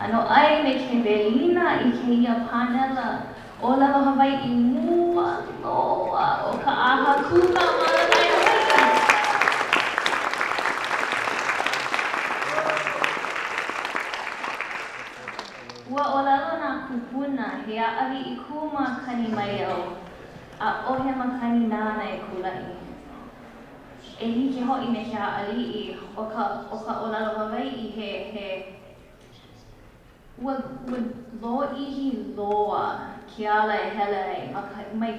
Ano ai me ke velina I kēia pānela ʻōlelo Hawaiʻi mua loa o ka aha kūkā mālama Hawaiʻi. Ua ʻōlelo nā kūpuna he aʻawi I kuma kani mai au a ʻohe makani nāna e kulaʻi. E like hoʻi me ke aʻaliʻi o ka ʻōlelo Hawaiʻi he Ua lōʻihi loa ke ala e hele ai mai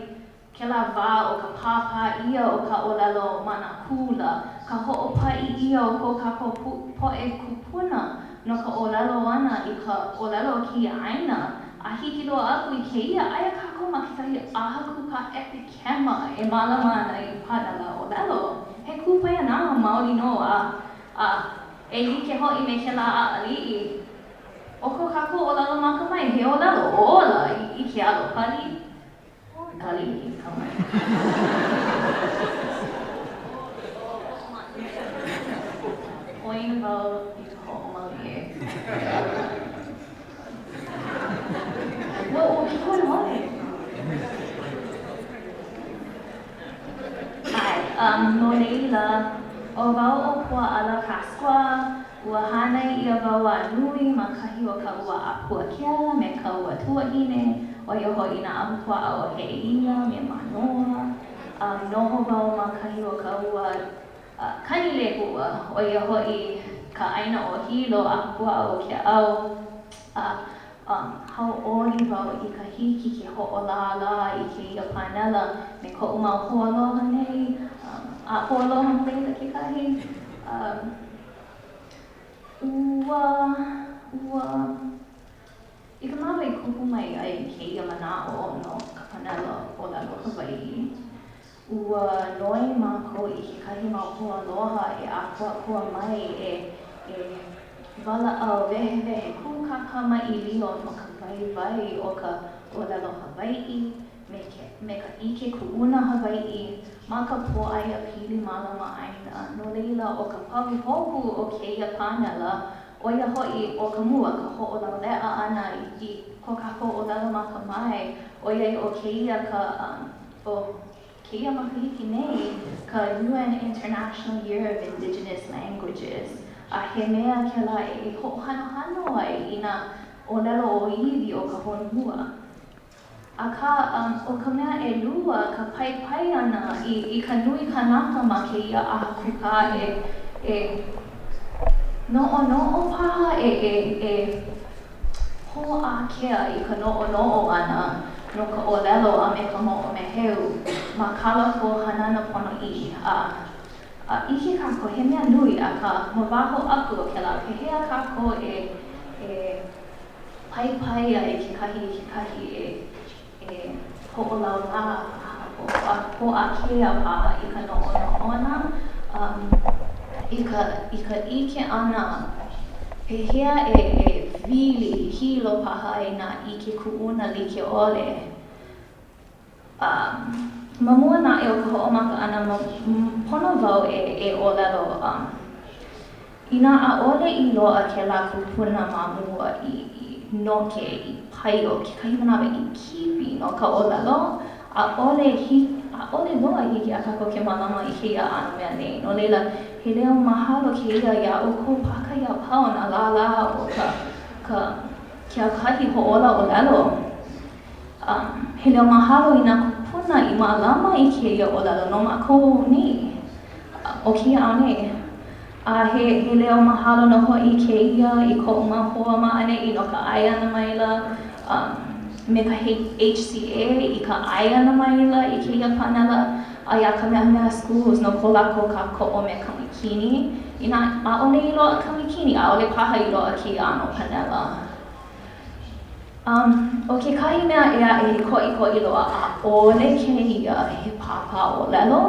ke la wā o ka pāpāʻia o ka ʻōlelo mana kula, ka hoʻopaʻi ʻia o ko kākou poʻe kūpuna no ka ʻōlelo ana I ka ʻōlelo o kēia ʻāina a hiki loa aku I kēia aia kākou ma kekahi aha kūkā epikema e mālama ana I pānela ʻōlelo. He kūpaia nā maoli no e like hoʻi me ke la aʻaliʻi. O ko kākou ʻōlelo makamai, he ʻōlelo ola I ke alo pali. Kali kamai. Poina wau I ka hoʻomali e. Whoa, ke koe hoi. Hi, no leila, o wau o Pua'ala Pasqua, ua hānai ia wau a nui ma kahi o ka ua apuakea me ka ua tuahine o ia hoʻi nā apuaʻa o heʻia me manoa. Noho wau ma kahi o ka ua kanilehua o ia hoʻi ka ʻaina o hilo apuaʻa o ke au. Hauʻoli wau I ka hiki ke hoʻolālā I kēia pānela me koʻu mau hoaloha nei, a hoaloha leila kekahi. I ka mawe kupu mai ai kēia manaʻo no ka pānela ʻōlelo Hawaiʻi. Ua noi mākou I kekahi mau hoaloha e ākuakua mai e walaʻau wehewehe kūkā kamaʻīlio no ka waiwai o ka ʻōlelo Hawaiʻi me ka ʻike kuʻuna Hawaiʻi ma ka pōʻaiapili mālama ʻāina. No leila o ka pahuhohu o kēia pānela o ia hoʻi o ka mua ka hoʻolālā ana I ko kākou ʻōlelo makamai o ia o kēia kēia makahiki nei ka UN International Year of Indigenous Languages. A he mea ke la e hoʻohanohano ai I nā ʻōlelo ʻōiwi o ka honua. A o ka mea e lua ka paipai ana I ka nui kanaka ma kēia aha kūkā e noʻonoʻo paha e hoʻākea I ka noʻonoʻo ana no ka ʻōlelo a me ka moʻomeheu ma kālako hanana ponoʻi. Ike kākou he mea nui a ka mawaho aku o ke la pehea kākou e paipai ai kekahi hoʻolālā pōʻakea paha I ka noʻonoʻo ana. I ka ike ana pehea e wili hilo paha I nā ike kuʻuna like ʻole. Mamua naʻe o ka hoʻomaka ana pono wau e ʻōlelo I nā ʻaʻole I loa ke la kūpuna mamua I noke I pai o kekahi manawa I kipi no ka ʻōlelo ʻaʻole loa hiki a kākou ke mālama I kēia ʻano mea nei. No leila he leo mahalo kēia ia o kou paka ia pau nā lālā o ke akahi hoʻola ʻōlelo. He leo mahalo I nā kūpuna I mālama I kēia ʻōlelo no mākou nei o kēia au nei. He leo mahalo no hoʻi kēia I koʻu mau hoa maʻane I no ka ʻāina maila me ka HCA I ka ʻāina maila I kēia pānela a ia ka mea schools no ko lākou ka koʻo me kamikini. I nā ʻaʻole I loa kamikini, ʻaʻole paha I loa kēia ʻano pānela. O kekahi mea ea e koʻikoʻi loa ʻaʻole kēia he pāpā ʻōlelo,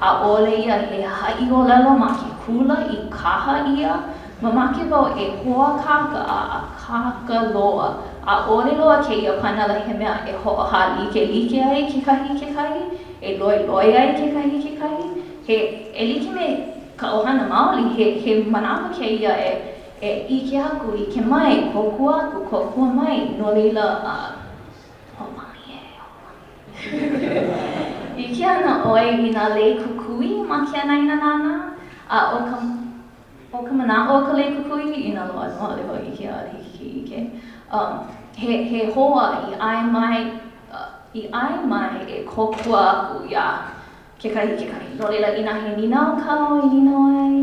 ʻaʻole ia he haʻi ʻōlelo ma ke kula I kaha ia, mamake wau e hoʻakaka a kaka loa. ʻAʻole loa kēia pānela he mea e hoʻohālike ai kekahi, e loi ai kekahi. E like me ka ʻohana maoli, he manawa kēia I ke haku I ke mai, kokua aku, kokua mai, no leila I ke ana ʻoe I nā lei kukui ma ke anaina nana, o ka manaʻo o ka lei kukui I nā loa noa lewa I ke hiki ike. He hoa I ʻai mai e kokua aku ia kekahi. No leila I nā he ninau kau I ninau ai,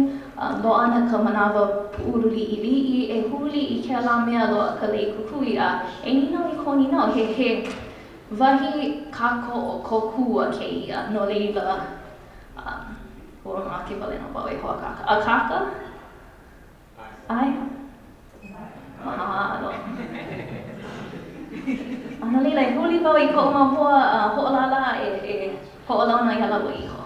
loana ka manawa puʻu liʻiliʻi e huli I ke ala mea loa ka lei kukui a e ninau I ko ninau he wahi kako o kokua kēia no leila ora ma ke wale no wau e hoa kaka. A kaka? Ai? Mahalo. No leila e huli wau I ko mahua hoʻolālā e hoʻolauna I ala wa iho.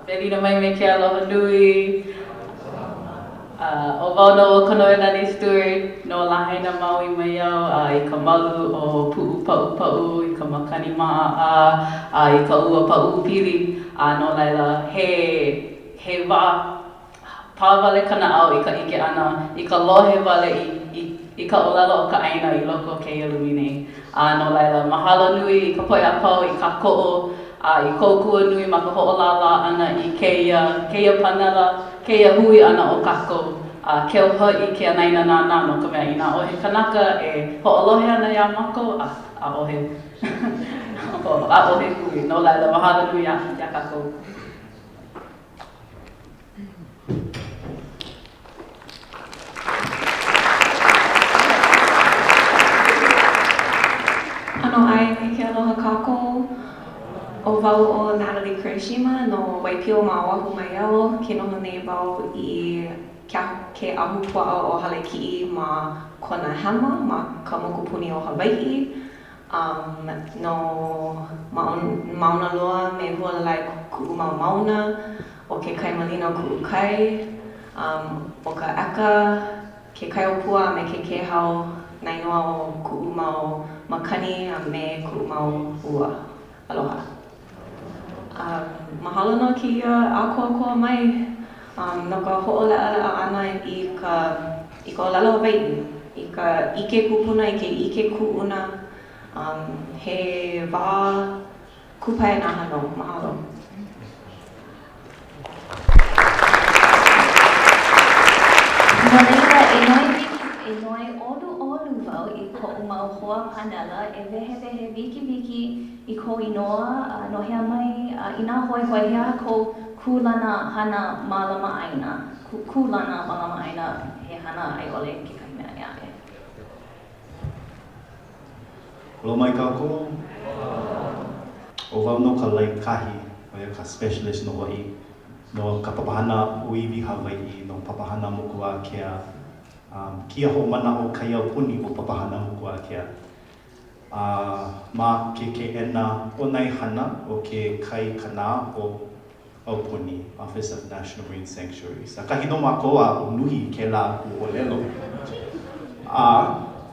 Pelina mai me ke aloha nui. O wau no o Kanoelani Stewart no lahaina Maui mai au I ka malu o Pu'u Pa'u I ka makani ma'a I ka ua pāʻāipili no laila he wā pāwale kana'au I ka ike ana I ka lohe wale I ka ʻōlelo o ka ʻāina I loko kēia lumine. No laila mahalo nui I ka poʻaiapau I ka ko'o I kōkua nui ma ka hoʻolālā ana I kēia pānela, kēia hui ana o kākou. Ke hoʻi ke anaina nānā no ka mea I nā ʻohe kanaka e hoʻolohe ana ia mākou, a ʻohe. A ʻohe hui, no laila mahalo nui ia kākou. Ano ai me ke aloha kākou. O wau o Natalie Kirishima no Waipio ma Oahu mai au ke noho nei wau I ke ahu puaʻa o Halekiʻi ma kona hema ma ka mokupuni o Hawaiʻi. No mauna loa me hualalai kuʻu mauna o ke kaimalina kuʻu kai. O ka eka, ke kaiopua me ke kehau nainoa o kuʻu mau makani a me kuʻu mau ua. Aloha. Mahalo no kēia ʻākoakoa mai no ka hoʻolālā ʻana I ka ʻōlelo Hawaiʻi I ka ʻike kūpuna I ke ʻike kūʻuna he wā kūpae nā hano. Mahalo. No leila e noi ʻolu wau I koʻu mau hoa pānela e wehe wiki I ko inoa no hea mai I nā hoihoi hea ko kūlana hana mālama ʻāina. Kūlana mālama ʻāina he hana ai ʻole kekahi mea ia e. Alo mai kākou. O wau no ka lai kahi, o ka specialist no hoʻi, no ka papahana ʻōiwi Hawaiʻi, no papahana moku a kea. Kia hoʻomana o kaiaupuni o papahana moku a kea. Ma ke ena o nei hana o ke kai kana o Aupuni, Office of National Marine Sanctuaries. A kahi no mākoa o nuhi ke lā o ʻŌlelo.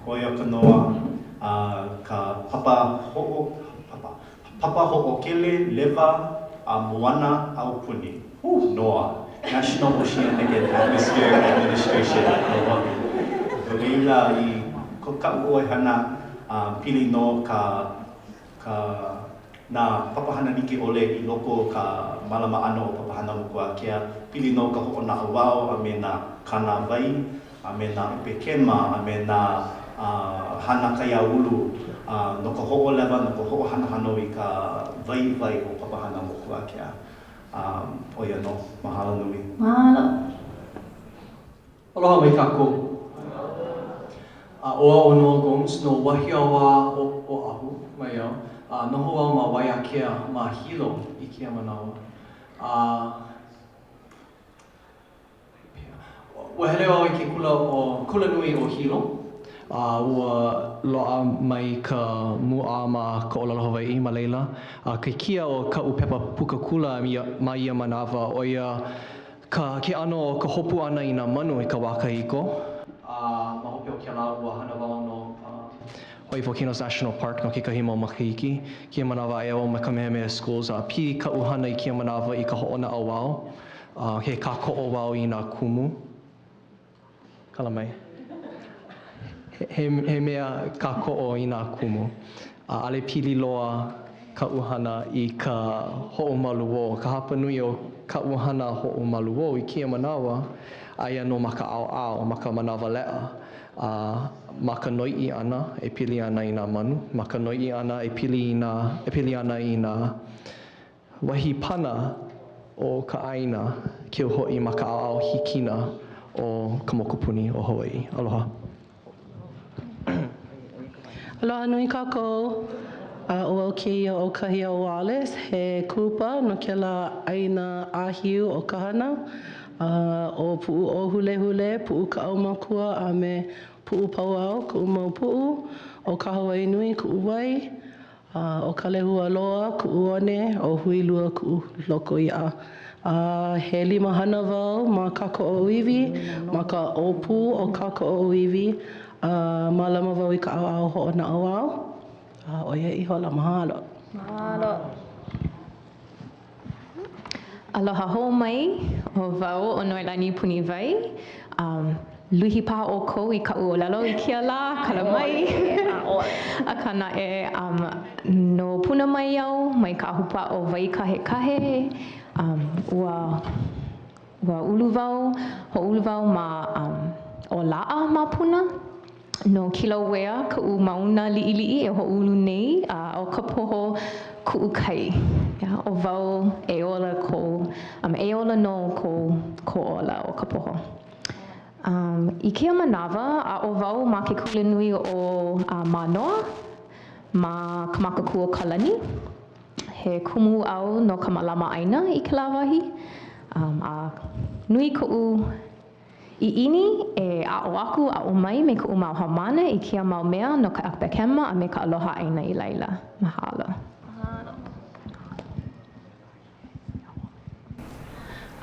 O ia ka noa ka papa hoʻokele lewa a moana Aupuni. Noa, National Oceanic and Atmospheric Administration. O leila I ko ka'u ʻoihana pili no ka nā papahana niki ʻole I loko ka mālama ano o papahana moku a kea pili no ka hoʻonaʻa wao a me nā kana wai a me nā upe kema a me nā hana kaiā ulu no ka hoʻolewa no ka hoʻohanahano I ka waiwai o papahana moku a kea o ia no mahalo nui. Mahalo. Aloha mai kākou. Oa o Noa Gomes no wahi awa o ahu mai au. Noho au ma wai a kea ma hilo I kia manawa. Ua hele au I ke kula nui o hilo. Ua loa mai ka mua ma ka ʻōlelo Hawaiʻi ma leila. Ke kia o ka'u pepa puka kula ma ia manawa o ia ke ano o ka hopu ana I nā manu I ka wā kahiko. Ma hope o ke la ua hana wau no Hawaii Volcanoes National Park no kekahi mau makahiki. Kia manawa e o mai Kamehameha Schools. Pi ka ʻūhana I kia manawa I ka hoʻonaʻa wao. He kākoʻo wao I nā kumu. Kala mai. He mea kākoʻo I nā kumu. Ale pili loa ka ʻūhana I ka hoʻomaluō. Ka hapa nui o ka ʻūhana hoʻomaluō I kia manawa aia no maka ʻaoʻao, maka manawa leʻa. Maka noiʻi ana e pili ana I nā manu. Maka noiʻi ana e pili ana I nā wahi pana o ka ʻāina keu hoʻi ma ka ʻaoʻao hikina o ka mokupuni o Hawaiʻi. Aloha. Aloha nui kākou. Ua kēia o kahi o Wallace, he kūpa no ke la ʻāina āhiu o ka hana. O Pu'u o hulehule, Pu'u ka au makua a me Pu'u pauao, ku'u mau Pu'u. O ka Hawaii nui, ku'u wai. O ka lehua loa, ku'u one. O huilua, ku'u loko ia. He 5 hana wau ma kākoʻo ʻōiwi, ma ka ʻōpū o kākoʻo ʻōiwi. Mālama wau I ka ʻaoʻao hoʻonaʻa wau. Oia I hola, mahalo. Mahalo. Aloha hou mai o wau o Noelani Puni Wai. Luhi paha o kou I ka'u ʻōlelo I kia lā, kala mai. A kana no puna mai au, mai ka ahupa o wai kahe. Ua ulu wau, ho'ulu wau ma o la'a ma puna. No Kilauea, ka'u mauna liʻiliʻi e ho'ulu nei o ka poho ku'u kai. O wau e ola no ko ola o ka poho. I kia manawa, a o wau ma ke kule nui o Manoa, ma ka makaku o Kalani. He kumu au no ka mālama ʻāina I ke la wahi. A nui ko'u iʻini e a'o aku, a'o mai me ko'u mau haumane I kia mau mea no ka ʻapekema a me ka aloha ʻāina I laila. Mahalo.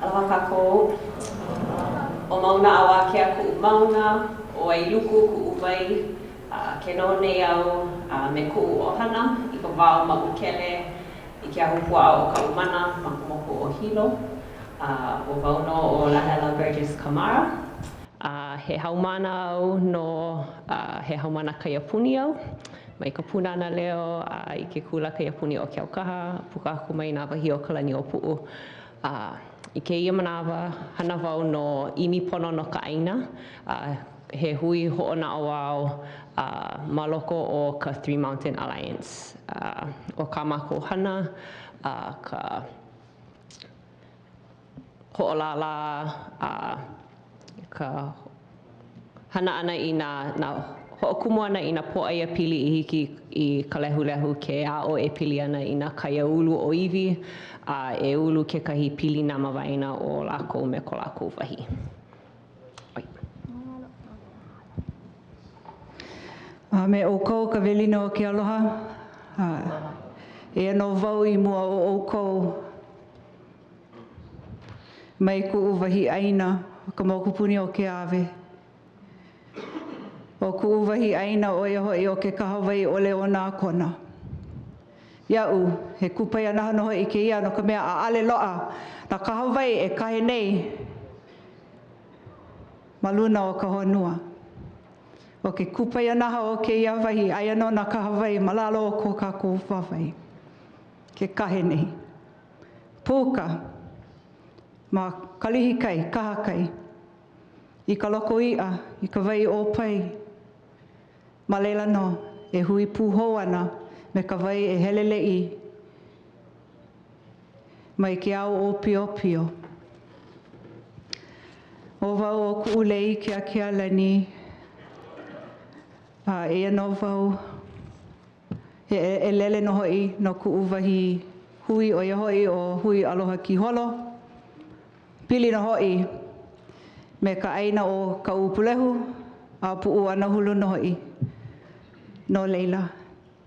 Aloha kākou. O mauna awa ke a ku'u mauna, o ai luku ku'u wai, ke no nei au me ku'u ʻoihana I ka wao ma ukele I ke ahupua o ka umana ma ka moku o hilo. O wau no o Lahela Burgess Kamara. He haumana au no he haumana kaiapuni au. Mai ka punana leo I ke kula kaiapuni o ke aukaha, puka aku mai nā wahi o Kalani o Pu'u. I kēia manawa, hana wau no imi pono no ka ʻāina. He hui hoʻonaʻa wau ma loko o ka Three Mountain Alliance. O ka mākou hana, ka hoʻolālā, ka hana ana I nā hoʻokumu ana I nā pōʻaiapili I hiki I ka lehulehu ke ʻaʻo e pili ana I nā kaiaulu ʻōiwi. E ulu kekahi pili namawaina o lākou me ko lākou wahi. Oi. Me ʻoukou ka welina o ke aloha. E no wau I mua o ʻoukou mai ku'u wahi ʻāina o ka mokupuni o ke āwe. O ku'u wahi ʻāina o ia hoʻi o ke kahawai ʻole o nā kona. Ia'u, he kupai ana no hoʻi kēia no ka mea ʻaʻale loʻa. Nā kahawai e kahe nei ma luna o ka honua. O ke kupai anaha o kēia wahi, aia no nā kahawai ma lalo o ko kākou whawai. Ke kahe nei. Pūka, ma kalihi kai, kaha kai. I ka loko i'a, I ka wai o pai. Ma leila no, e hui pūhou ana. Me ka wai e helele'i mai ke au o pio pio. O wau o ku'u lei ke akea lani. E no wau he ʻelele no hoʻi no ku'u wahi hui o ia hoʻi o hui aloha ki holo. Pili no hoʻi me ka ʻāina o ka upulehu a pu'u ana hulu no hoʻi. No leila.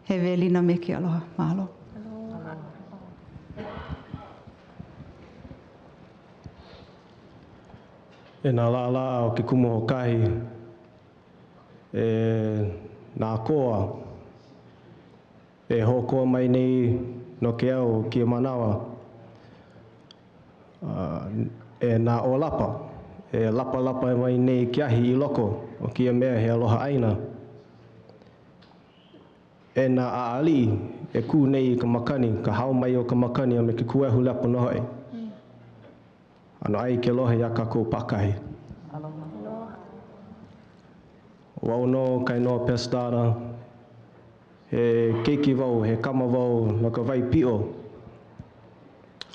He welina me ke aloha. Mahalo. E nā lālā o ke kumu hokahi, e nā koa e hokoa mai nei no ke au ki manawa e nā o lapa e lapa mai nei ki ahi I loko o kia mea he aloha ʻāina e nā ʻaali e kū nei I ka makani ka hao mai o ka makani a me ke kuehu lepo no hoi ano ai ke lohe ia kākou pakahi wau no kai no pestara he keiki wau, he kama wau no ka wai pio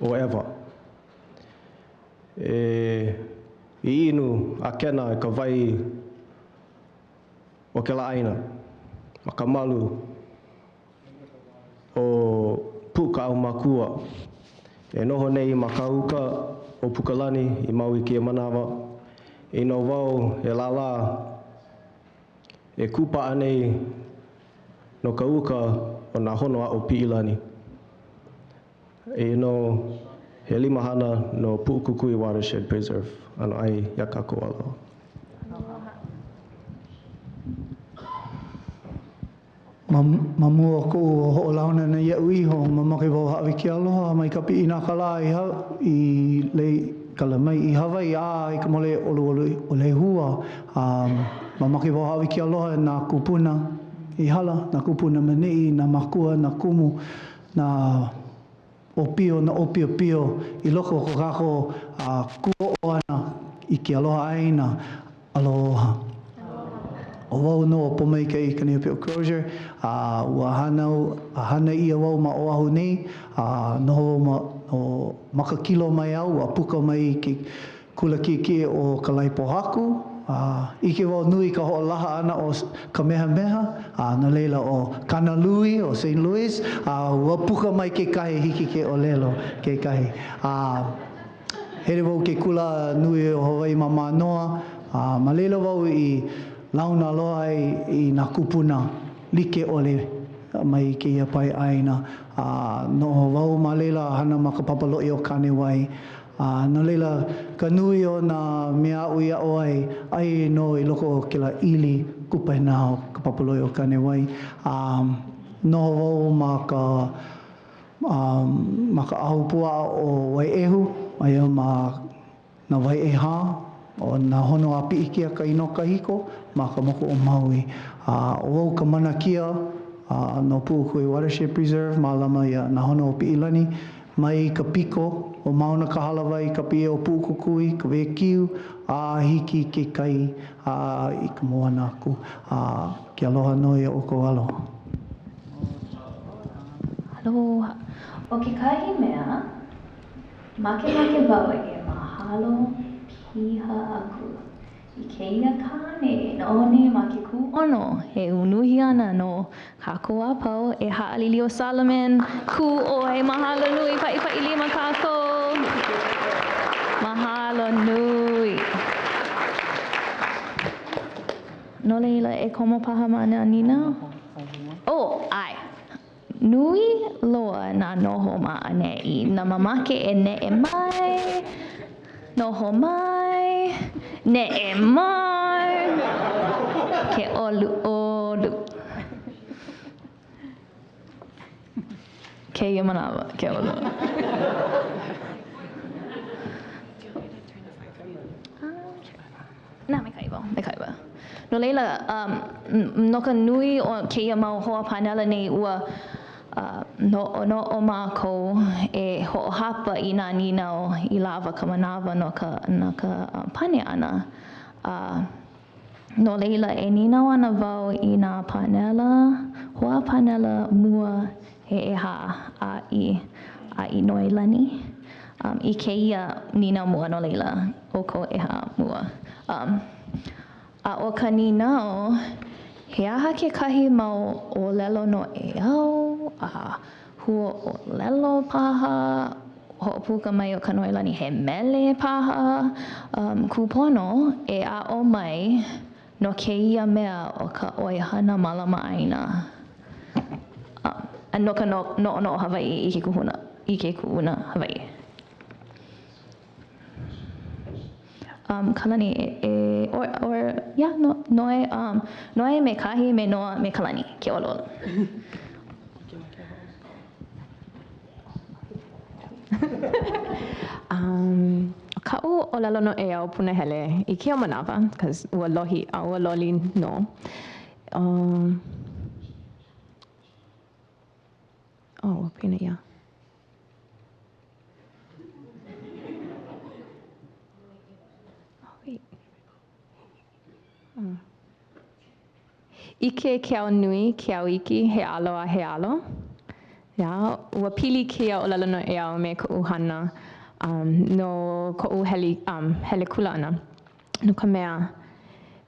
o ewa. I inu a kena e ka wai o ke lāʻaina, ma ka malu o puka au makua. E noho nei ma ka uka o Pukalani I mau I kia manawa. I no wau e lālā e kūpaa nei no ka uka o nā hono a o Piʻilani. E no he limahana no Pu'u Watershed Preserve. Ano ai ia kākou aloha. Ma mua ko hoʻolauna na iau iho ma make wau haʻawi ki aloha mai ka piʻi nā kala I lei kala mai I Hawaii I ka mole o le hua ma make wau haʻawi ki aloha nā kūpuna I hala nā kūpuna manei nā makua nā kumu nā opio na opio pio I loko ko kako kuoʻoana I ke aloha ʻāina aloha. O wau no o Pomaika'i Kaniaupio-Crozier ua hana ia wau ma oahu nei noho o makakilo mai au ua puka mai ke kula kiki o ka laipo haku ike wau nui ka hoʻolaha ana o ka meha no leila o Kanalui o St. Louis ua puka mai ke kahi hiki ke ʻōlelo ke kahi here wau ke kula nui o Hawaii ma manoa ma leila wau I launa aloha ai I nā kūpuna like ʻole mai kēia Paeʻāina noho wau ma leila hana ma ka papaloʻi o Kaniaupio no leila ka nui o nā mea aʻu iaʻo ai no I loko o ke la ili kupaina o ka papaloʻi o Kaniaupio noho wau ma ka ahu puaʻa o Waiʻehu aia ma na Waiʻeha o nā hono a piʻikia ka inoka hiko ma ka moko o Maui. O wau ka manakia no Pu'u Watershed Preserve mālama ia nā hono o Piʻilani mai ka piko o mauna ka halawai ka pia o Pu'u ka wekiu hiki ke kai I ka moana aku. Ke aloha noi o ko aloha. Aloha. O ke kahi mea, make wau e mahalo piha aku. I kēia kāne, nōne ma ke kūʻono, he unuhi ana no kākou a pau, e haʻalili o Solomon, kū ʻoe, mahalo nui, paʻipaʻi lima kākou. Mahalo nui. No leila e komo paha mana nina? Ai. Nui loa nā noho maʻane I nā mamake e neʻe mai, noho mai, neʻe mai, ke ʻolu. Kēia manawa, ke ʻolu. Nā, me kaiwa. No leila, no ka nui o kēia mau hoa pānela nei ua no mākou e hoʻohapa I nā ninau I lawa ka manawa no ka pane ana. No leila e ninau ana wau I nā pānela, hoa pānela mua he eha I Noelani. I kēia ninau mua no leila o ko eha mua. O ka ninau, he aha ke kahi mau ʻōlelo no e au, hua ʻōlelo paha, hoʻopuka mai o ka Noelani he mele paha, kūpono e aʻo mai no kēia mea o ka ʻoihana mālama ʻāina. No ka noʻonoʻo Hawaiʻi I ke kuʻuna Hawaiʻi. Kalani noe me kahi me noa me kalani ke ʻōlelo. Ka'u ʻōlelo no e au punahele I kia manawa, because ua loli no. Pina ia. Ike ke au nui, ke au iki, he alo a he alo. Ia, ua pili kia ʻōlelo no e au me koʻu hana no koʻu hele kula ana. No ka mea,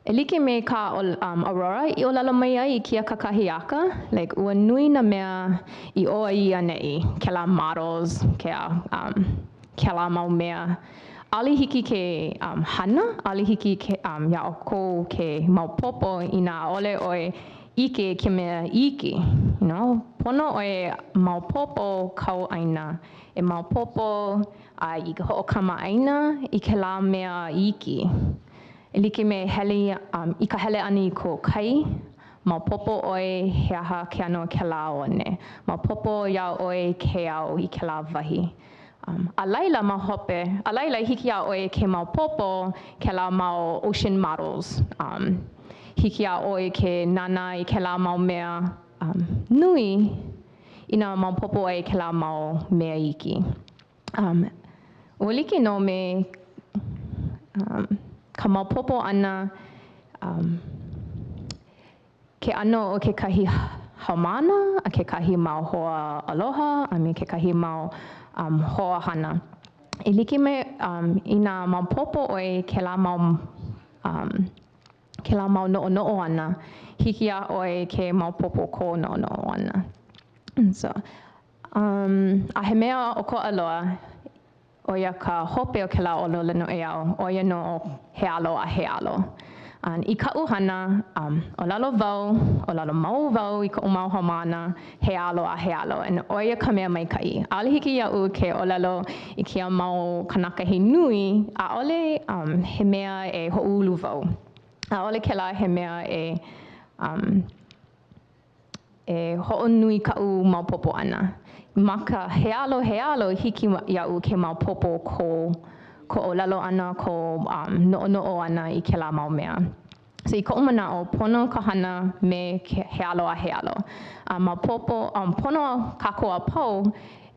e like me ka aurora I ʻōlelo mai ai I kia kakahi aka. Like, ua nui na mea I ʻō ai aneʻi, kēlā models, kēlā mau mea. ʻAʻole hiki ke hana, ʻaʻole hiki ke ia ʻōkou ke maupopo I nā ʻaʻole ʻoe ike ke mea iki, you know? Pono ʻoe maupopo kauʻāina, e maupopo I ka hoʻokamaʻāina I kēlā mea iki. E like me hele I ka hele ani I ko kai, maupopo ʻoe he aha ke ano kēlā one. Maupopo ia ʻoe ke au I kēlā wahi. A laila ma hope, a laila hiki a ʻoe ke maupopo kēlā mau ocean models. Hiki a ʻoe ke nana I kēlā mau mea nui I nā maupopo ai kēlā mau mea iki. Ua like no me ka maupopo ana ke ano o kekahi haumana, a kekahi mau hoa aloha, a me kekahi mau hoa hana. E like me I nā maupopo ʻoe kēlā mau noʻonoʻo ana, hiki a ʻoe ke maupopo ko noʻonoʻo ana. So, a he mea o ko aloa, o ia ka hope o kēlā ʻōlelo no e au, o ia no he alo a he alo. I kaʻu hana, ʻōlelo wau, ʻōlelo mau wau I koʻu mau haumana, he alo a he alo, and o ia ka mea maikaʻi. ʻAʻole hiki iaʻu ke ʻōlelo I kia mau kanaka he nui, ʻaʻole he mea e hoʻoulu wau. ʻAʻole kēlā he mea e hoʻonui kaʻu maupopo ana. Ma ka he alo hiki iaʻu ke maupopo ko ʻōlelo ana, ko noʻonoʻo ana I kēlā mau mea. So I koʻu manaʻo, pono ka hana me he alo a he alo. Maupopo, pono kākou a pau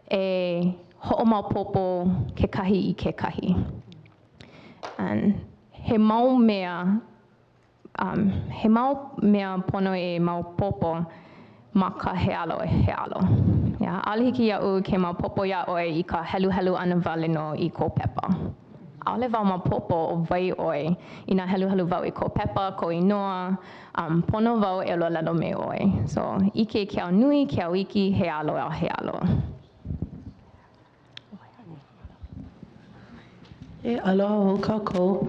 e hoʻomaupopo kekahi I kekahi. And he mau mea pono e maupopo ma ka he alo. Yeah, ʻaʻole hiki iaʻu ke maupopo ia ʻoe I ka heluhelu ana wale no I ko pepa. ʻAʻole wau maupopo o wai ʻoe I nā heluhelu wau I ko pepa, ko inoa, pono wau e ʻōlelo me ʻoe. So, ike ke au nui, ke au iki, he alo a he alo. E aloha ho kākou.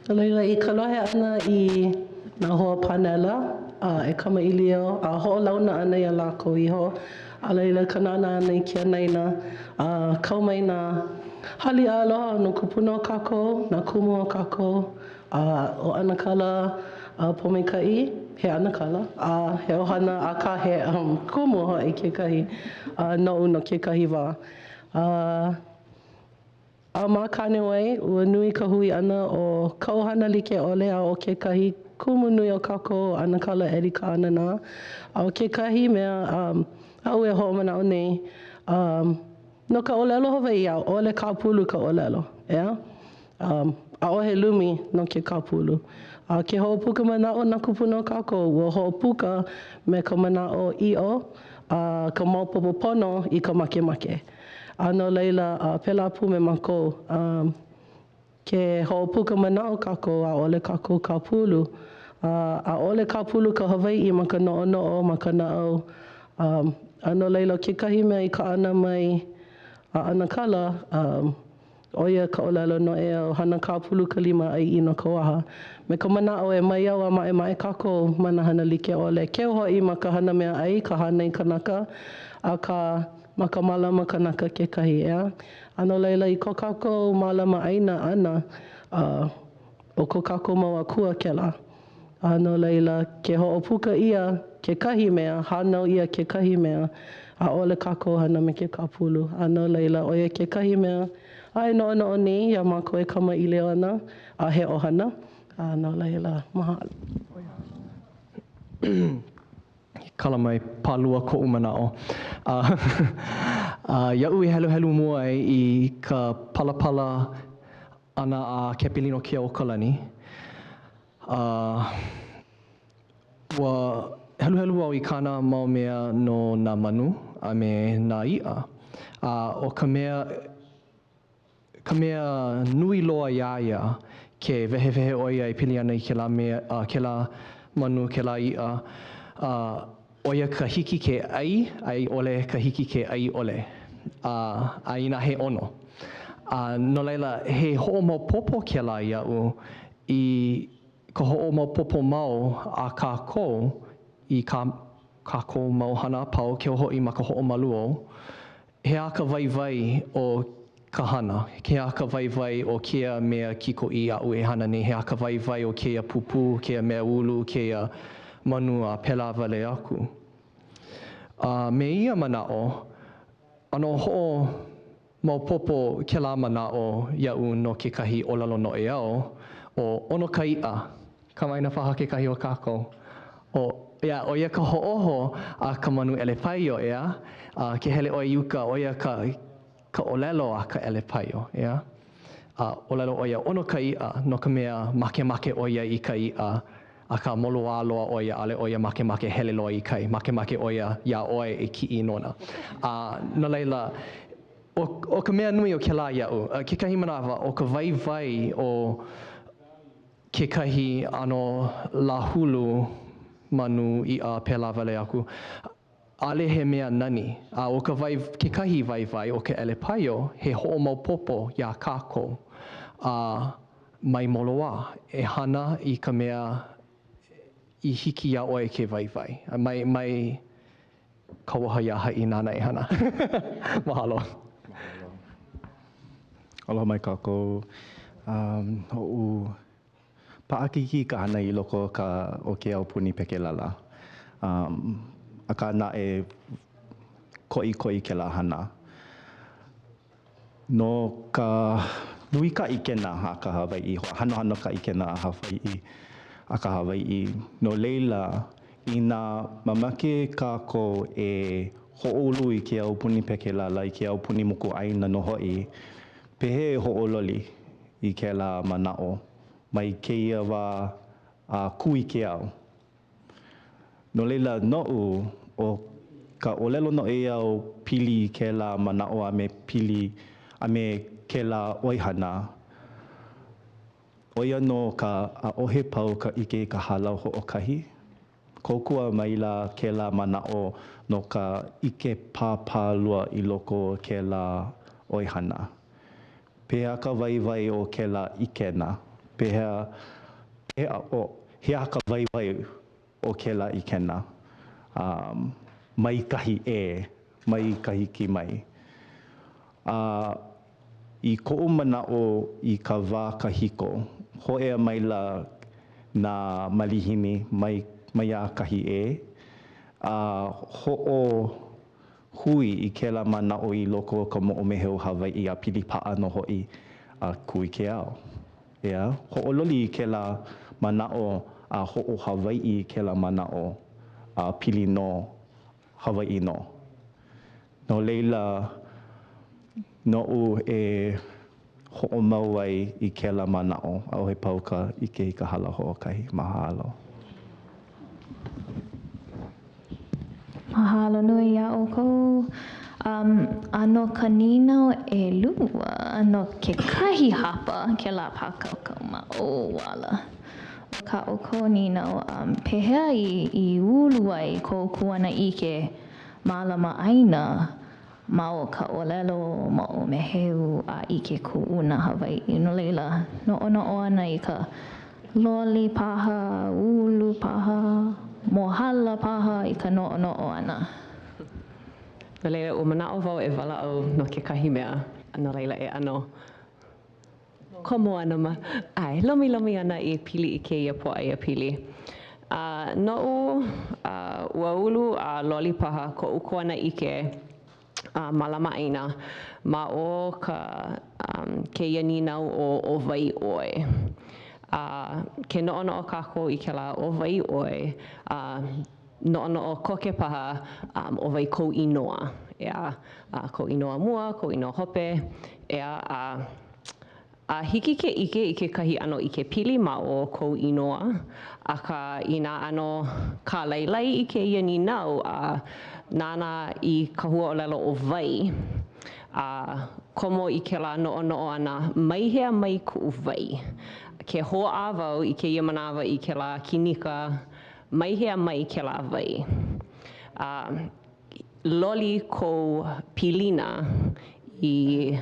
Laila I ka lohe ana I nā hoa pānela, e kamaʻīlio, a hoʻolauna ana ia lākou iho. A laila ka nāna ana I kia naina, kau mai nā hali a aloha no kūpuna o kākou, nā kumu o kākou, o ʻana kala Pomaika'i, he ʻana kala, he ʻoihana a ka he kumu hoʻi kekahi noʻu no kekahi wā. A mā kānewai, ua nui ka hui ʻana o ka ʻoihana like ʻole a o kekahi kumu nui o kākou ʻana kala ʻeli ka ʻanana. A o kekahi mea aʻu e hoʻomanaʻo nei, no ka ʻōlelo Hawaiʻi a ʻole kāpulu ka ʻōlelo, ea? ʻAʻohe lumi no ke kāpulu. Ke hoʻopuka manaʻo nā kūpuna o kākou, ua hoʻopuka me ka manaʻo ʻiʻo, ka maupopo pono I ka makemake. No leila, pēlā pū me mākou, ke hoʻopuka manaʻo kākou, ʻaʻole kākou kāpulu. ʻAʻole kāpulu ka Hawaiʻi ma ka noʻonoʻo, ma ka naʻau. No leila, kekahi mea I ka ʻana mai ʻana kala, o ia ka ʻōlelo no e au hana kāpulu ka lima ai I no ka waha. Me ka manaʻo e mai au a maʻemaʻe kākou ma nā hana like ʻole. Keu hoʻi ma ka hana mea ai, ka hānai kanaka, ma ka mālama kanaka kekahi, ea? No leila, I ko kākou mālama ʻāina ʻana, o ko kākou mau akua kēlā. no leila, ke hoʻopuka ia ke kahi mea, hānau ia ke kahi mea, a ʻole kākou hana me ke kāpulu. No leila, ʻo ia ke kahi mea, ai noʻonoʻo nei, ia mākou e kamaʻīlio ana, a he ʻohana. No leila, mahalo. Kala mai pālua koʻu manaʻo. Iaʻu e helu mua ai I ka palapala ana a ke pilino kia o Kalani. Ua helu au I kāna mau mea no nā manu a me nā iʻa. O ka mea nui loa iaia ke wehewehe ʻoia I pili ana I kēlā mea, kēlā manu, kēlā iʻa. ʻOia ka hiki ke ʻai, ai ʻole ka hiki ke ʻai ʻole. ʻAina he ʻono. No leila, he hoʻomaopopo kēlā iaʻu I ka hoʻomaopopo mau a kākou I kākou mau hana pau ke hoʻi ma ka hoʻomaluō. He a ka waiwai o ka hana. He a ka waiwai o kēia mea kikoʻi aʻu e hana nei. He a ka waiwai o kēia pupu, kēia mea ulu, kēia manu a pēlā wale aku. Me ia manaʻo, ano hoʻomaopopo kēlā manaʻo iaʻu no kekahi ʻōlelo noʻeau o ʻono ka iʻa. Kamaʻāina paha kekahi o kākou. O ia ka hoʻoho a ka manu ʻelepaio, ea? Ke hele ʻoe iuka, o ia ka ʻōlelo a ka ʻelepaio, ea? ʻōlelo ʻo ia ʻono ka iʻa no ka mea makemake ʻo ia I ka iʻa. A ka moloā loa ʻo ia, ʻale ʻo ia makemake hele loa I kai. Makemake ʻo ia ia ʻoe e kiʻi nona. No leila, o ka mea nui o kēlā iaʻu, kekahi manawa o ka waiwai o kekahi ano lāhulu manu iʻa pēlā wale aku, ʻaʻole he mea nani. O ka kekahi waiwai o ke ʻelepaio, he hoʻomaopopo iā kākou. Mai moloā, e hana I ka mea I hiki iā ʻoe ke waiwai. Mai ka waha iā haʻi nāna e hana. Mahalo. Aloha mai kākou. Hoʻu paʻakiki ka hana I loko o ke aupuni peke lālā. A ka naʻe koʻikoʻi kēlā hana. No ka nui ka ikena a ka Hawaiʻi, hanohano ka ikena a Hawaiʻi, a ka Hawaiʻi. No leila, I nā mamake kākou e hoʻoulu I ke aupuni peke lālā, I ke aupuni moku ʻāina no hoʻi, pehe e hoʻololi I kēlā manaʻo, mai kēia wā kui ke au. No leila noʻu o ka ʻōlelo noʻeau pili kēlā manaʻo a me pili a me kēlā ʻoihana. Oia no ka ʻaʻohe pau ka ʻike I ka halau hoʻokahi. Kokua maila kēlā manaʻo no ka ʻike pāpālua I loko o kēlā ʻoihana. Pehea ka waiwai o kēlā ikena. He a ka waiwai o kēlā ikena. Mai kahi mai kahiki mai. I koʻu manaʻo I ka wā kahiko, hoʻea maila nā malihini mai a kahi hoʻohui I kēlā manaʻo I loko o ka Moʻomeheu Hawaiʻi a pili paʻa no hoʻi a kui ke ao. Ea, hoʻololi I kēlā manaʻo a hoʻo Hawaiʻi I kēlā manaʻo a pili no Hawaiʻi no. No leila, noʻu e hoʻomau ai I kēlā manaʻo, ʻaʻohe pau ka ʻike I ka hala hoʻokahi. Mahalo. Mahalo nui iā ʻoukou. Ano ka nino ʻelua, no ke kahi hapa kēlā pākaukau ma ʻōwala. Ka ʻoukou nino, pehea I ulu ai kou kuana ʻike mālama ʻāina ma o ka ʻōlelo moʻomeheu a ʻike kuʻuna Hawaiʻi. No leila, noʻonoʻo ana I ka loli paha, ulu paha, mohala paha I ka noʻonoʻo ana. No leila, ua manaʻo wau e walaʻau no kekahi mea, no leila e ano. Komo ana ma. Ai, lomi ana I pili I kēia pōʻaiapili. Noʻu ua ulu a loli paha koʻu kuana ʻike mālama ʻāina ma o ka kēia ninau o wai ʻoe. Ke noʻonoʻo kākou I kēlā o wai ʻoe, noʻonoʻo koke paha o wai kou inoa. Kou inoa mua, kou inoa hope, a hiki ke ʻike I kekahi ʻano ʻike pili ma o kou inoa, akā I nā ʻano kālailai I kēia ninau, nāna I ka huaʻōlelo o wai, komo I kēlā noʻonoʻo ana maihea mai kuʻu wai. Ke hoʻā wau I kēia manawa I kēlā kinika, maihea mai kēlā wai. Loli kou pilina I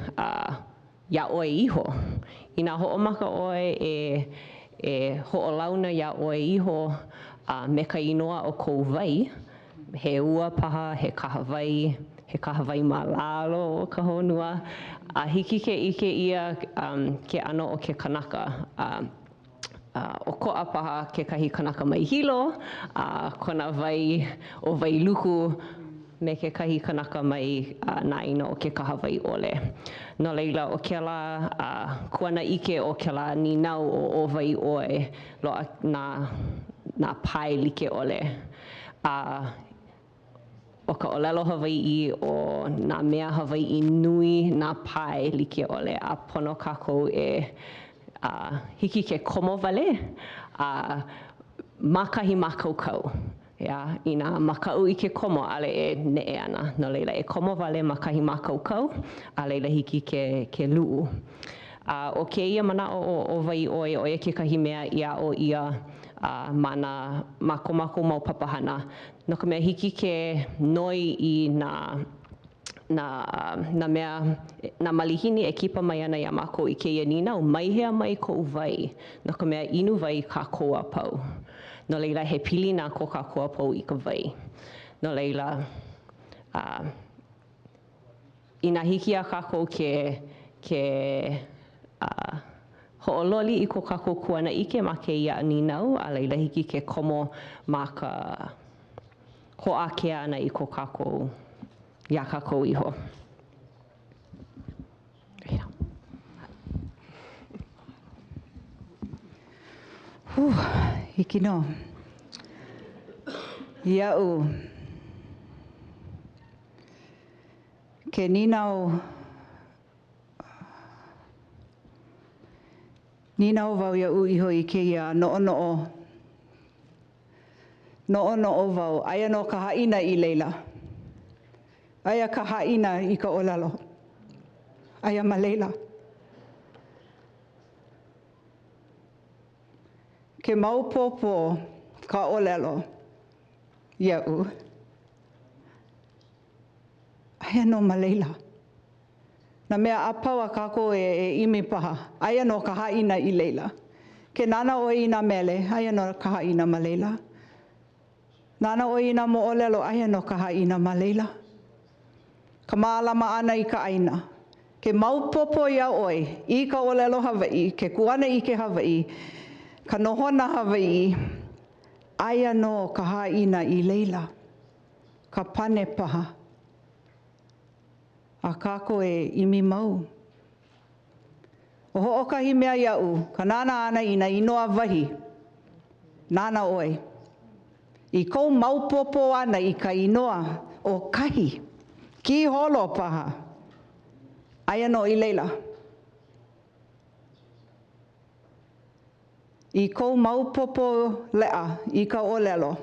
iaʻoe iho. I nā hoʻomaka ʻoe e hoʻolauna iaʻoe iho me ka inoa o kou wai, he ua paha, he kahawai mālalo o ka honua. Hiki ke ʻike ia ke ʻano o ke kanaka. O koʻa paha kekahi kanaka mai hilo, kona wai o wai luku me kekahi kanaka mai nā ʻāina o ke kahawai ʻole. No leila o kēlā kuana ʻike o kēlā ninau o wai ʻoe loaʻa nā pae like ʻole. O ka ʻōlelo Hawaiʻi o nā mea Hawaiʻi nui nā pae like ʻole a pono kākou hiki ke komo wale makahi mākaukau. I nā makau I ke komo ale e neʻe ana. No leila e komo wale makahi mākaukau a leila hiki ke luʻu. O kēia manaʻo o wai ʻoe ʻoia kekahi mea ia o ia ma ko mākou mau papahana. No ka mea hiki ke noi I nā mea, nā malihini e kipa mai ana ia mākou I kēia ninau, maihea mai koʻu wai. No ka mea inu wai kākou a pau. No leila he pilina ko kākou a pau I ka wai. No leila, I nā hiki a kākou ke hoʻololi I ko kākou kuana ʻike ma kēia ninau, a leila hiki ke komo ma ka hoʻākea ana I ko kākou, ia kākou iho. Hiki no. Iaʻu. Ke ninau wau iaʻu iho I kēia noʻonoʻo. Noʻonoʻo wau. Aia no ka haʻina I leila. Aia ka haʻina I ka ʻōlelo. Aia ma leila. Ke maupōpō ka ʻōlelo iaʻu. Aia no ma leila. Nā mea a pau a kākou e imi paha. Aia no ka haʻina I leila. Ke nana ʻoe I nā mele, aia no ka haʻina ma leila. Nana ʻoe I nā moʻolelo, aia no ka haʻina ma leila. Ka mālama ana I ka ʻāina. Ke maupōpō ia ʻoe I ka ʻōlelo Hawaiʻi, ke kuana I ke Hawaiʻi, ka nohona Hawaiʻi, aia no ka haʻina I leila. Ka pane paha. A kākou e imi mau. O hoʻokahi mea iaʻu, ka nana ana I nā inoa wahi, nana ʻoe. I kou maupōpō ana I ka inoa o kahi, ki holo paha, aia no I leila. I kou maupōpō leʻa I ka ʻōlelo,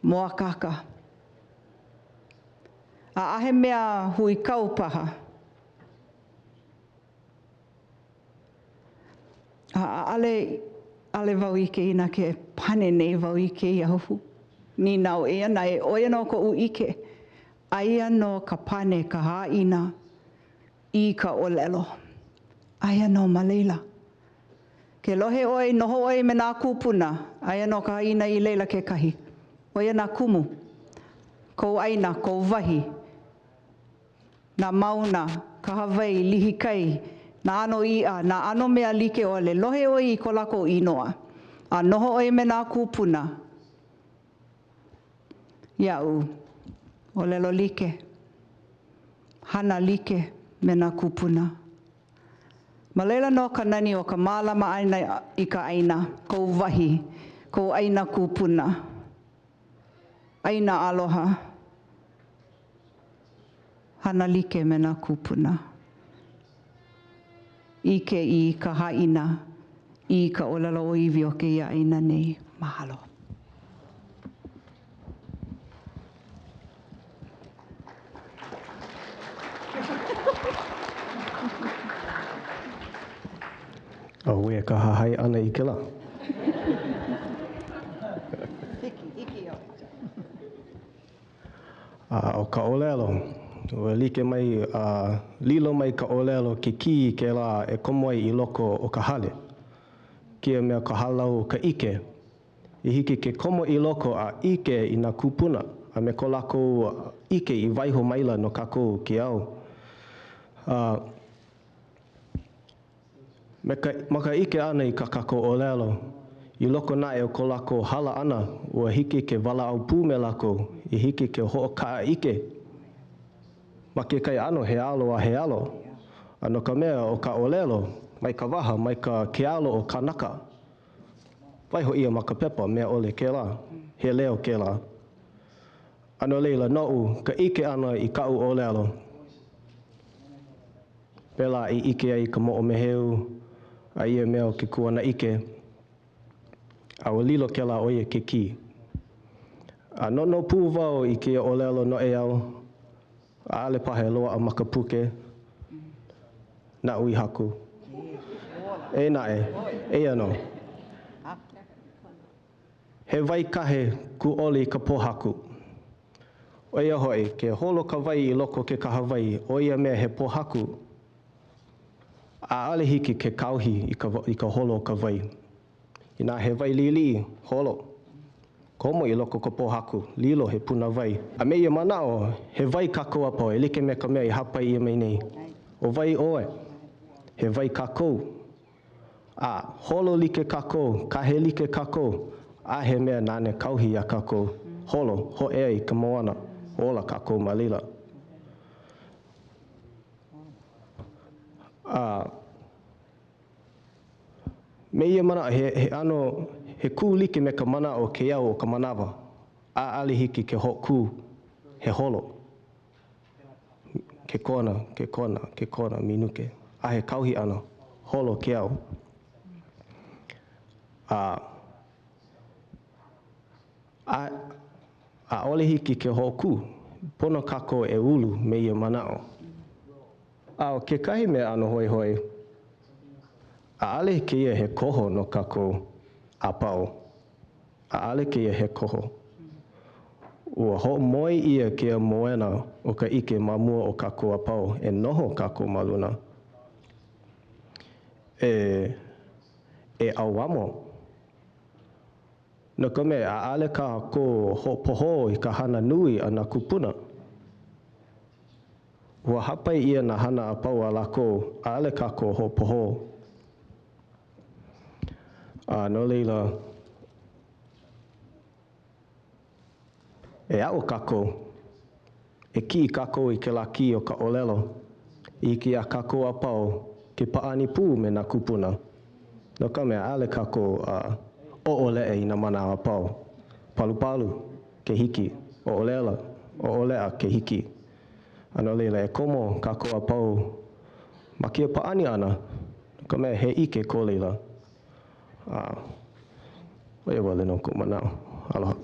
moa kaka. A ahe mea hui kau paha. Ale wau I ke ina ke pane nei wau I ke iauhu. Ni nau e ana e oia no ko ʻike. Aia no ka pane ka haʻina I ka ʻōlelo. Aia no ma leila. Ke lohe oi, noho oi me nā kūpuna. Aia no ka haʻina I leila ke kahi. Oia nā kumu. Kou ʻāina, kou wahi. Nā mauna, ka Hawaii, lihikai, Na ano ia, na ano mea like ole, lohe oi I ko lākou inoa. A noho oi me nā kūpuna. Iau, ʻŌlelo like, hana like me nā kūpuna. Ma leila no ka nani o ka mālama ʻaina I ka ʻaina, kou wahi, kou ʻaina kūpuna. ʻAina aloha, hana like me nā kūpuna. Ike I ka haʻina, I ka ʻōlelo ʻōiwi o kēia ʻaina nei. Mahalo. O wea ka hahai ana I ke la. O ka ʻōlelo, ua like mai, lilo mai ka ʻōlelo ke ki ke la e komo ai I loko o ka hale. Kia mea ka halau ka ike. I hiki ke komo I loko a ike I nā kūpuna, a me ko lākou ike I waiho maila no kākou ki au. Maka ike ana I ka kākou ʻōlelo, I loko nae o ko lākou hala ana, ua hiki ke wala au pū me lākou, I hiki ke hoʻokaʻa ike. Ma ke kai ano he alo a he alo. Ano ka mea o ka ʻōlelo, mai ka waha, mai ka ke alo o ka naka. Waiho ia ma ka pepa, mea ʻole ke la, he leo ke la. Ano leila noʻu, ka ike ana I kaʻu ʻōlelo. Pela I ike ai ka moʻomeheu, a ia mea o ke kuana ike. A ua lilo ke la oia ke ki. A no pū wau I ke ʻōlelo no e au, a ale pahe loa a makapuke, na ui haku. E nae, e ano. He wai kahe ku oli ka pōhaku. O ia hoi, ke holo ka wai I loko ke ka Hawaiʻi, o ia mea he pōhaku. A ale hiki ke kauhi I ka holo o ka wai. I nā he wai lili, holo. Komo I loko ka pōhaku, lilo he puna wai. A me ia manao, he wai kākou apau, e like me ka mea I hapai ia mai nei. O wai oe, he wai kākou. A holo like kākou, kahe like kākou, a he mea nāne kauhi a kākou. Holo, ho e ai ka moana, ola kākou ma lila. Me ia mana, he ano, he kū like me ka mana o ke iau o ka manawa. A ale hiki ke kū, he holo. Ke kona, ke kona, ke kona, minuke. A he kauhi ana, holo ke iau. A ole hiki ke kū, pono kākou e ulu me ia manao. A ke kahi mea ano hoi hoi, a ale ke ia he koho no kākou a pau. A ale ke ia he koho. Ua ho moi ia ke a moena o ka ike ma mua o kākou a pau, e noho kākou ma luna. E awamo. No ka mea, a ale ka ko ho poho I ka hana nui a nā kūpuna. Ua hapai ia na hana a pau a lākou, a ale ka ko ho poho. No leila, e ao kākou, e ki kākou I ke la ki o ka ʻōlelo, I ki a kākou a pau ke paani pū me nā kūpuna. No ka mea, ale kākou ʻōʻole I nā mana a pau. Palupalu ke hiki, ʻōʻolea ke hiki. Ano leila, e komo kākou a pau ma kia paani ana, no ka mea he ike ko leila. Oia wale no ku manao. Aloha.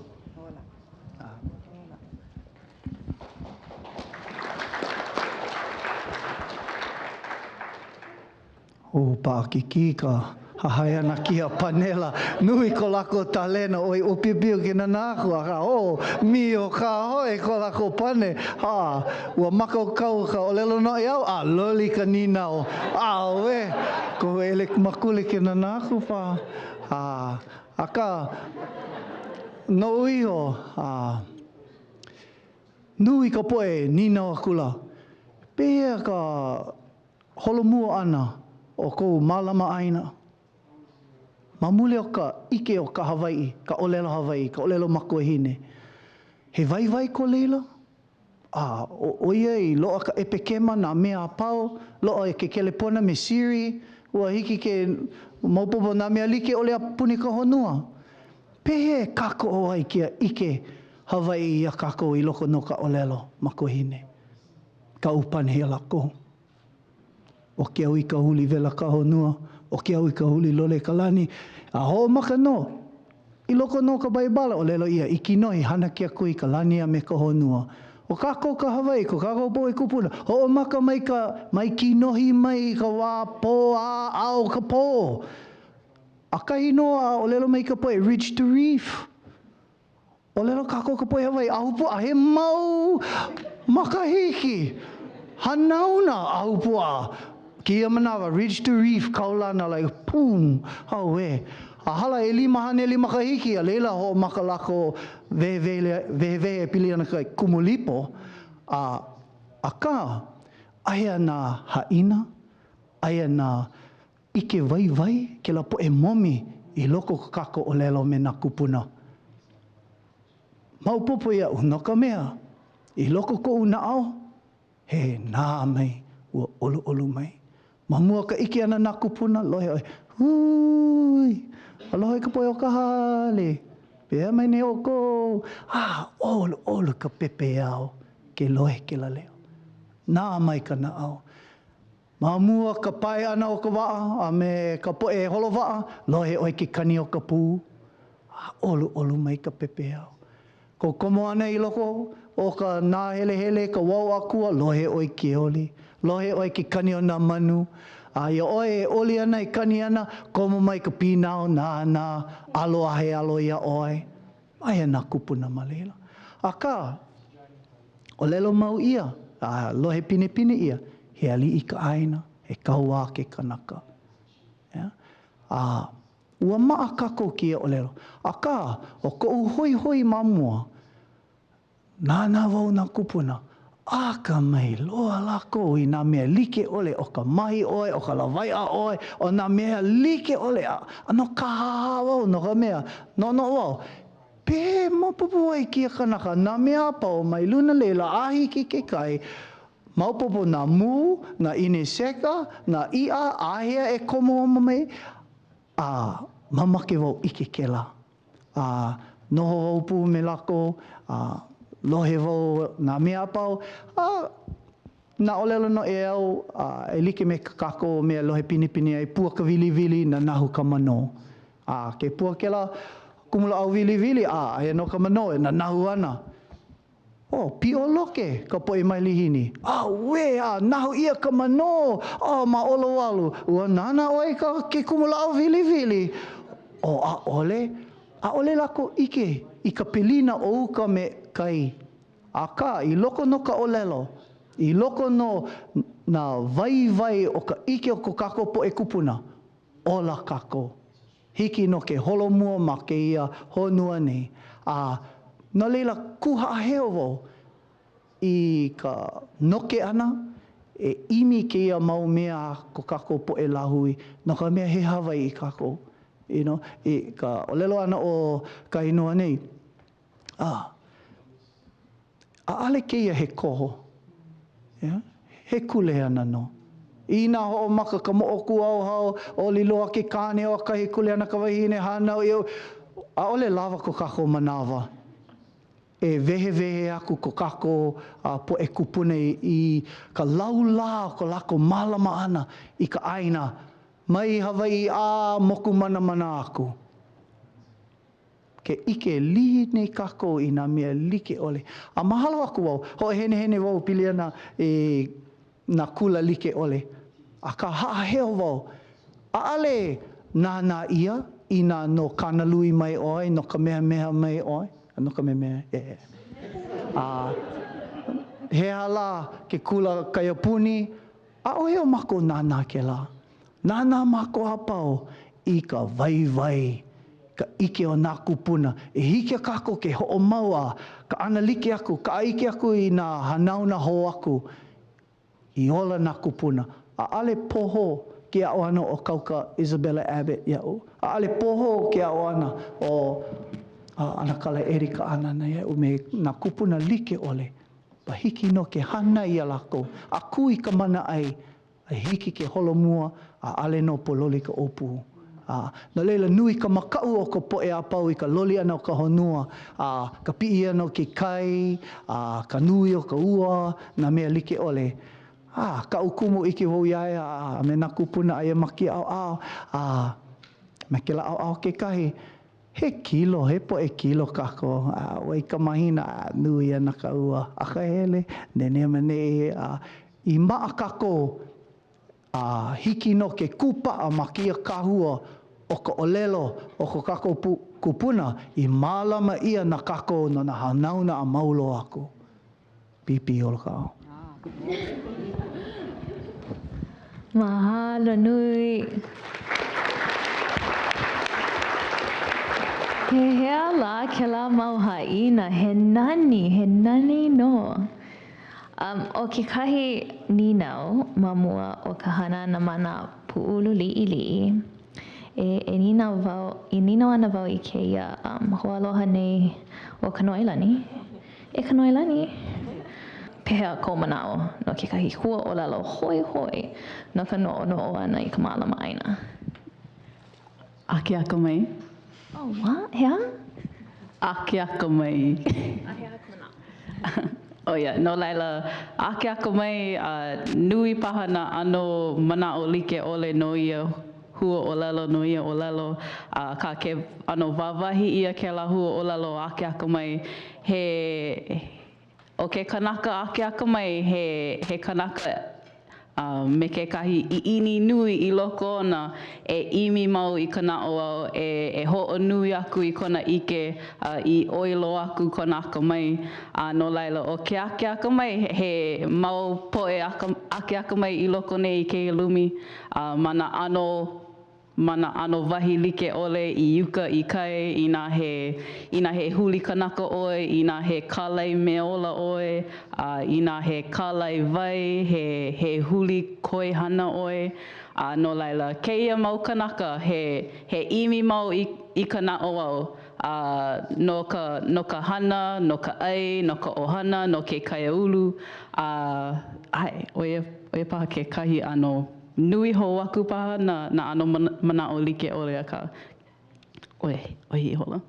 O Pākiki ka hahai ana ki a pānela. Nui ko lako talena oi o pipiu ki na nāku a ka o mi o ka hoi ko lako pane. Ua makau kau ka ʻōlelo no iau, a loli ka ninao. We, ko ele makule ki na nāku pa. A ka no iho, nui ka poe ninao a kula. Pea ka holomua ana. o kou mālama ʻāina. Mamule o ka ike o ka Hawaiʻi, ka ʻōlelo Hawaiʻi, ka ʻōlelo makuahine. He waiwai ko leila? O ia I loa ka epekema nā mea apau, loa ke kelepona me siri, ua hiki ke maupopo nā mea like o lea puni ka honua. Pehe kako o ai kia ike Hawaiʻi ia kako I loko no ka ʻōlelo makuahine. Ka upane ia lākou. O ke au I ka huli vela ka honua, o ke au I ka huli lole ka lani, a ho maka no. I loko no ka baibala o lelo ia, I kinohi hana kia kui ka lania me ka honua. O kako ka Hawaiʻi, ko kako po I kūpuna, ho o maka mai kinohi mai ka wā pō a au ka pō. A kahi noa o lelo mai ka poe, ridge to reef. O lelo kako ka poe Hawaiʻi, ahupu a he mau makahiki. Hanauna ahupu a. Kia manawa, ridge to reef, kaulana, like, boom, hau e. A hala e lima hane lima kahiki, a leila ho maka lako vehe e pili ana kai kumulipo. A ka, aia nā haʻina, aia nā ike waiwai, ke la po e momi I loko ka kako o lelo me nā kūpuna. Maupopo ia no ka mea, I loko ko una au, he nā mai, ua olu mai. Mamua ka ike ana nā kūpuna, lohe oi, hui, aloha ka poe o ka hale, pea mai ne o ko, olu ka pepe au, ke lohe ke la leo. Nā mai ka na au. Mamua ka Paeʻāina o ka waa, a me ka poe holo waa, lohe oi ke kani o ka Pu'u, olu mai ka pepe au. Ko komo ana I loko o ka nā hele ka wau akua, lohe oi ke oli, lohe oi ke kani o nā manu, ia oe e oli ana I kani ana, komo mai ka pīnao nā alo ahe alo ia oe. Aia nā kūpuna ma leila. A ka, o lelo mau ia, lohe pine ia, he ali I ka ʻāina, he kahua ke kanaka. Ua maa kako kia o lelo. A ka, o kou hoi mamua, nāna wau nā kūpuna, aka mai loa lākou I nā mea like ole, o ka mahi oe, o ka lawaiʻa oe, o nā mea like ole, ano ka wau no ka mea, no wau. Pe maupopo ai kia kanaka, nā mea apau mai luna leila, ahi ki ke kai, maupopo nā mū, nā ine seka, nā ia, ahea e komo oma mai, mamake wau ike ke la. Noho wau pu me lako, lohe wau nā mea apau, nā ʻōlelo no e au, e like me ka kako mea lohe pini ai, pua ka vili, na nahu ka mano. Ke pua ke la, kumula au vili, e no ka mano, e na nahu ana. Pio loke ka poe mai lihini. Nahu ia ka mano, ma olo walu. Ua nana oi ka ke kumula au vili. ʻole lako ike I ka pelina o uka me kai. A ka, I loko no ka ʻōlelo, I loko no na waiwai o ka ike o ka kako po e kupuna, ola kako. Hiki no ke holomua ma ke ia honua nei. No leila kuha heo wau I ka noke ana, e imi ke ia mau mea ko kako po e lahui, no ka mea he Hawaiʻi kako. I ka ʻōlelo ana o ka inoa nei. Ale kēia he koho. He kule ana no. I nā hoʻomaka ka moʻoku au hau, o liloa ke kāne o kahi kule ana ka wahine hanau iau. ʻAʻole lava ko kako manawa. E vehe aku ko kako po e kupuna I ka laulā o ko lako mālama ana I ka ʻāina. Mai Hawaiʻi moku mana aku. Ke ike lihi nei kako I nā mea like ole. Mahalo aku wau, ho hene wau pili ana nā kula like ole. A ka haaheo wau. Ale nāna ia I nā no kanalui mai oi, no ka mea mai oi. No ka mea. He ala ke kula kaiapuni, oheo mako nāna ke la. Nāna mako apau I ka waiwai. Ka ike o nā kūpuna, e hike kako ke hoʻomaua, ka ana like aku, ka aike aku I nā hanauna ho aku, I ola nā kūpuna. Ale poho ke ʻaʻoana o kauka Isabella Abbott ia'u. Ale poho ke ʻaʻoana o ana kala Erika ana nei me na kūpuna like ʻole. Pahiki no ke hana ia lākou. A kui ka mana ai hiki ke holomua a ale no pololi ka opu. Na leila nui ka makau o ka poʻe a pau I ka loli ana o ka honua, ka pi'i ana o ke kai, ka nui o ka ua, na mea like ʻole. Ka ukumu ike wau iaia, me na kūpuna aia maki au, me ke la au ke kahi, he kilo, he poʻe kilo kako, wai ka mahina, nui ana ka ua, aka hele, nene mane, I maa kako, hiki no ke kūpa'a ma kia kahua o ka ʻōlelo o ka kako kūpuna I mālama ia na kako no na hanauna a Maluō aku. Pipi Ola Ka. Mahalo nui. He hea la ke la mau haʻina, he nani no. O ke kahi ninau ma mua o ka hana na mana pu'ulu liʻiliʻi, e ninau ana wau I kēia hoaloha nei o ka noʻailani. Ka noʻailani. Pehea ko manao no ke kahi hua ʻōlelo hoi no ka noʻonoʻo ana I ka mālama ʻaina. Ake aka mai. Oh, what? Hea? Ake aka mai. Oh yeah, no laila, ake aka mai, nui paha na ano manao like ʻole no ia hua ʻōlelo, no ia ʻōlelo, ka ke ano wawahi ia ke la hua ʻōlelo ake aka mai, o ke kanaka ake aka mai, he kanaka me ke kahi iʻini nui I loko ona e imi mau I ka naʻo e hoʻonui aku I kona ʻike I ʻoilo aku kona aka mai no laila o ke ake aka mai he mau poʻe ake aka mai I loko nei I kēia lumi mana ano wahi like ʻole I uka I kai ina he huli kanaka ʻoe ina he kālai meola ʻoe ina he kālai wai he huli koihana ʻoe no laila kēia mau kanaka he imi mau I ka naʻo au no ka hana no ka ʻai no ka ʻohana no ke kaiaulu oia paha ke kahi ano nui hou aku paha na ano manao like ʻole aka. Ohi hola.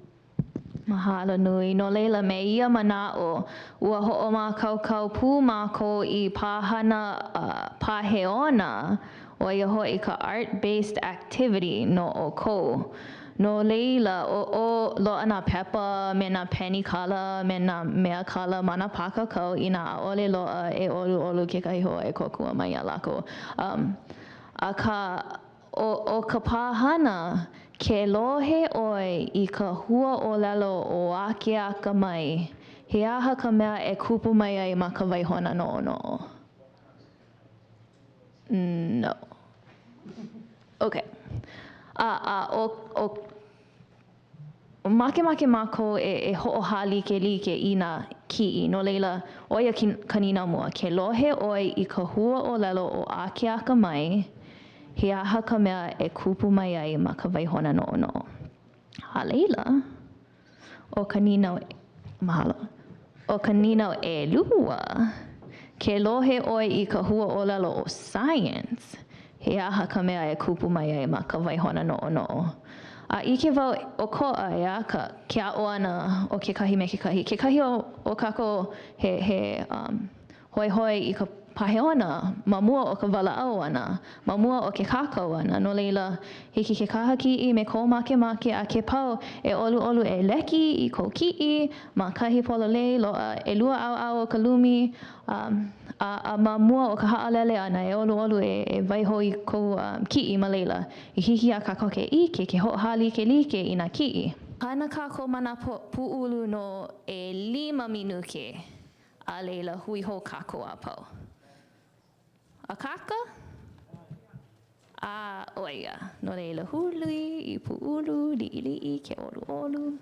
Mahalo nui. No leila me ia manao ua hoʻomākaukau pū mākou I pāhana pāheona o ia hoʻi ka art-based activity no ʻōkou. No leila o loa nā pepa me nā penny kala me nā mea kala ma nā pākakau I nā ʻaʻole loa e ʻoluʻolu kekahi hoa e kokua mai ia lākou. Aka o ka pāhana ke lohe ʻoe I ka hua ʻōlelo o ake aka mai he aha ka mea e kupu mai ai ma ka waihona noʻonoʻo. No. Okay. O makemake mākou e hoʻohālikelike I nā kiʻi no leila ʻo ia ka nina mua ke lohe ʻoe I ka hua ʻōlelo o ake aka mai he aha ka mea e kupu mai ai ma ka waihona noʻonoʻo. A leila o ka ninau mahalo. O ka ninau ʻelua ke lohe ʻoe I ka hua ʻōlelo o science he aha ka mea e kupu mai ai ma ka waihona noʻonoʻo. Ike wau o koʻa ea ke aʻo ana o kekahi me kekahi. Kekahi o kako he hoihoi I ka paheona ma mua o ka walaʻau ana, ma mua o ke kākau ana. No leila hiki ke kahakiʻi me ko makemake a ke pau e ʻoluʻolu e leki I kou kiʻi ma kahi pololei loa ʻelua ʻaoʻao o ka lumi a ma mua o ka haʻalele ana e ʻoluʻolu e waiho I kou kiʻi ma leila. I hiki a kākau ke ʻike ke hoʻohālikelike I nā kiʻi. Hana kākou mana puʻulu no 5 minuke a leila hui hou kākou a pau. A kaka? Oia, no leila hului I puʻulu liʻiliʻi ke ʻoluʻolu.